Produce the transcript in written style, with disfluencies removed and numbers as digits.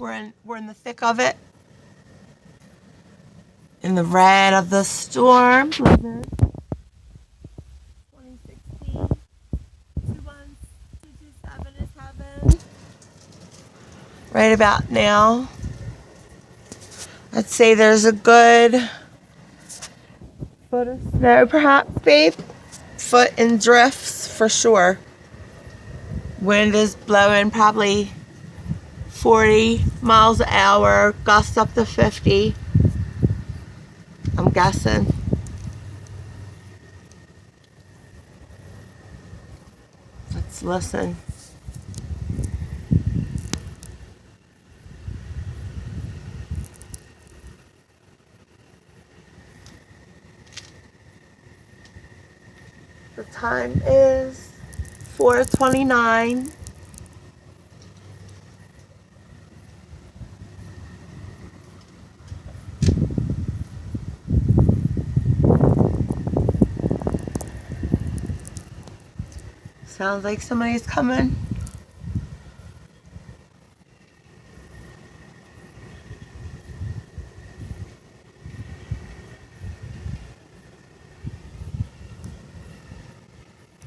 We're in the thick of it. In the red of the storm. 2016. 21227 is heaven. Right about now. I'd say there's a good foot of snow, perhaps, babe. Foot in drifts for sure. Wind is blowing probably 40 miles an hour, gusts up to 50. I'm guessing. Let's listen. The time is 4:29. Sounds like somebody's coming.